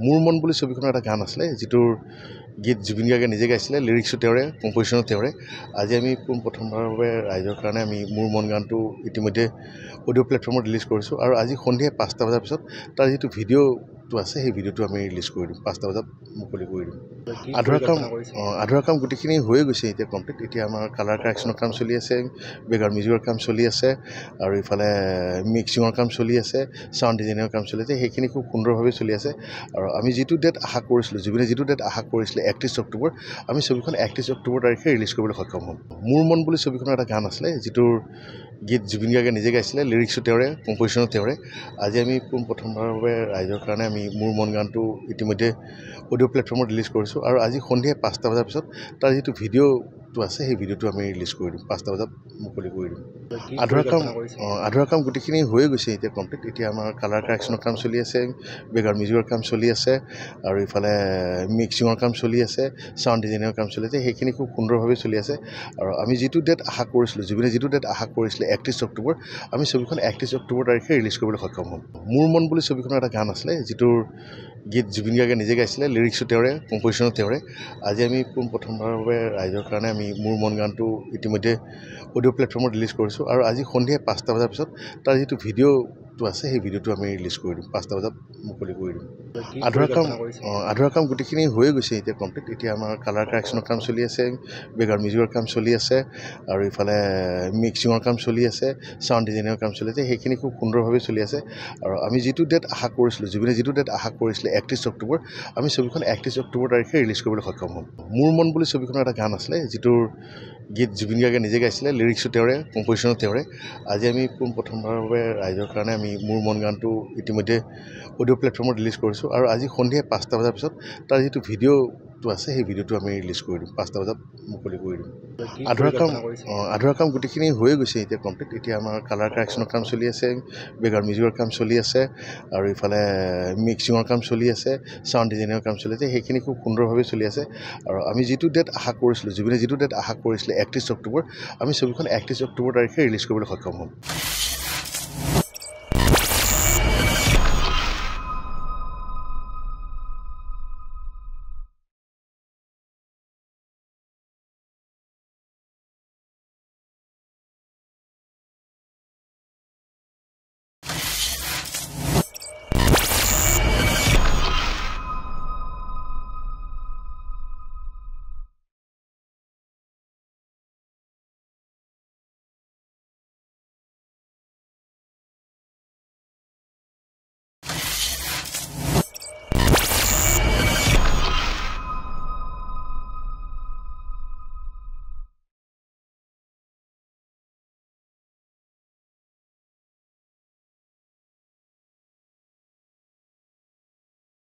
মোৰ মন বুলি ছবিখনৰ এটা গান আছিলে যিটোৰ গীত জুবিন গাৰ্গে নিজে গাইছিলে, লিৰিক্সো তেওঁৰে, কম্পজিশ্যনো তেওঁৰে। আজি আমি প্ৰথমবাৰৰ বাবে ৰাইজৰ কাৰণে আমি মোৰ মন গানটো ইতিমধ্যে অডিঅ' প্লেটফৰ্মত ৰিলিজ কৰিছোঁ আৰু আজি সন্ধিয়া 5টা বজাৰ পিছত তাৰ যিটো ভিডিঅ'টো আছে সেই ভিডিঅ'টো আমি ৰিলিজ কৰি দিম, 5টা বজাত মুকলি কৰি দিম। আধৰুৱা কাম গোটেইখিনি হৈয়ে গৈছে এতিয়া কমপ্লিট। এতিয়া আমাৰ কালাৰ কাৰেকশ্যনৰ কাম চলি আছে, বেকগ্ৰাউণ্ড মিউজিকৰ কাম চলি আছে আৰু ইফালে মিক্সিঙৰ কাম চলি আছে, চাউণ্ড ডিজাইনিঙৰ কাম চলি আছে। সেইখিনি খুব সুন্দৰভাৱে চলি আছে আৰু আমি যিটো ডেট আশা কৰিছিলোঁ, জুবিনে যিটো ডেট আশা কৰিছিলে 31 অক্টোবৰ, আমি ছবিখন 31 অক্টোবৰ তাৰিখে ৰিলিজ কৰিবলৈ সক্ষম হ'ম। মোৰ মন বুলি ছবিখনৰ এটা গান আছিলে যিটোৰ গীত জুবিন গাৰ্গে নিজে গাইছিলে, লিৰিক্সো তেওঁৰে, কম্পজিশ্যনো তেওঁৰে। আজি আমি প্ৰথমবাৰৰ বাবে ৰাইজৰ কাৰণে আমি মোৰ মন গানটো ইতিমধ্যে অডিঅ' প্লেটফৰ্মত ৰিলিজ কৰিছোঁ আৰু আজি সন্ধিয়া 5টা বজাৰ পিছত তাৰ যিটো ভিডিঅ'টো আছে সেই ভিডিঅ'টো আমি ৰিলিজ কৰি দিম, 5টা বজাত মুকলি কৰি দিম। আধৰুৱা কাম গোটেইখিনি হৈয়ে গৈছে এতিয়া কমপ্লিট। এতিয়া আমাৰ কালাৰ কাৰেকশ্যনৰ কাম চলি আছে, বেকগ্ৰাউণ্ড মিউজিকৰ কাম চলি আছে আৰু ইফালে মিক্সিঙৰ কাম চলি আছে, চাউণ্ড ডিজাইনিঙৰ কাম চলি আছে। সেইখিনি খুব সুন্দৰভাৱে চলি আছে আৰু আমি যিটো ডেট আশা কৰিছিলোঁ, জুবিনে যিটো ডেট আশা কৰিছিলে 31 অক্টোবৰ, আমি ছবিখন 31 অক্টোবৰ তাৰিখে ৰিলিজ কৰিবলৈ সক্ষম হ'ম। মোৰ মন বুলি ছবিখনৰ এটা গান আছিলে যিটোৰ গীত জুবিন গাৰ্গে নিজে গাইছিলে, লিৰিক্সো তেওঁৰে, কম্পজিশ্যনো তেওঁৰে। আজি আমি প্ৰথমবাৰৰ বাবে ৰাইজৰ কাৰণে আমি মোৰ মন গানটো ইতিমধ্যে অডিঅ' প্লেটফৰ্মত ৰিলিজ কৰিছোঁ আৰু আজি সন্ধিয়া 5টা বজাৰ পিছত তাৰ যিটো ভিডিঅ'টো আছে সেই ভিডিঅ'টো আমি ৰিলিজ কৰি দিম, 5টা বজাত মুকলি কৰি দিম। আধৰুৱা কাম গোটেইখিনি হৈয়ে গৈছে এতিয়া কমপ্লিট। এতিয়া আমাৰ কালাৰ কাৰেকশ্যনৰ কাম চলি আছে, বেকগ্ৰাউণ্ড মিউজিকৰ কাম চলি আছে আৰু ইফালে মিক্সিঙৰ কাম চলি আছে, চাউণ্ড ডিজাইনিঙৰ কাম চলি আছে। সেইখিনি খুব সুন্দৰভাৱে চলি আছে আৰু আমি যিটো ডেট আশা কৰিছিলোঁ, জুবিনে যিটো ডেট আশা কৰিছিলে 31 অক্টোবৰ, আমি ছবিখন 31 অক্টোবৰ তাৰিখে ৰিলিজ কৰিবলৈ সক্ষম হ'ম। মোৰ মন বুলি ছবিখনৰ এটা গান আছিলে যিটোৰ গীত জুবিন গাৰ্গে নিজে গাইছিলে, লিৰিক্সো তেওঁৰে, কম্পজিশ্যনো তেওঁৰে। আজি আমি প্ৰথমবাৰৰ বাবে ৰাইজৰ কাৰণে আমি মোৰ মন গানটো ইতিমধ্যে অডিঅ' প্লেটফৰ্মত ৰিলিজ কৰিছোঁ আৰু আজি সন্ধিয়া 5টা বজাৰ পিছত তাৰ যিটো ভিডিঅ'টো আছে সেই ভিডিঅ'টো আমি ৰিলিজ কৰি দিম, 5টা বজাত মুকলি কৰি দিম। আধৰুৱা কাম গোটেইখিনি হৈয়ে গৈছে এতিয়া কমপ্লিট। এতিয়া আমাৰ কালাৰ কাৰেকশ্যনৰ কাম চলি আছে, বেকগ্ৰাউণ্ড মিউজিকৰ কাম চলি আছে আৰু ইফালে মিক্সিঙৰ কাম চলি আছে, চাউণ্ড ডিজাইনিঙৰ কাম চলি আছে। সেইখিনি খুব সুন্দৰভাৱে চলি আছে আৰু আমি যিটো ডেট আশা কৰিছিলোঁ, জুবিনে যিটো ডেট আশা কৰিছিলে 31 অক্টোবৰ, আমি ছবিখন 31 অক্টোবৰ তাৰিখে ৰিলিজ কৰিবলৈ সক্ষম হ'ম।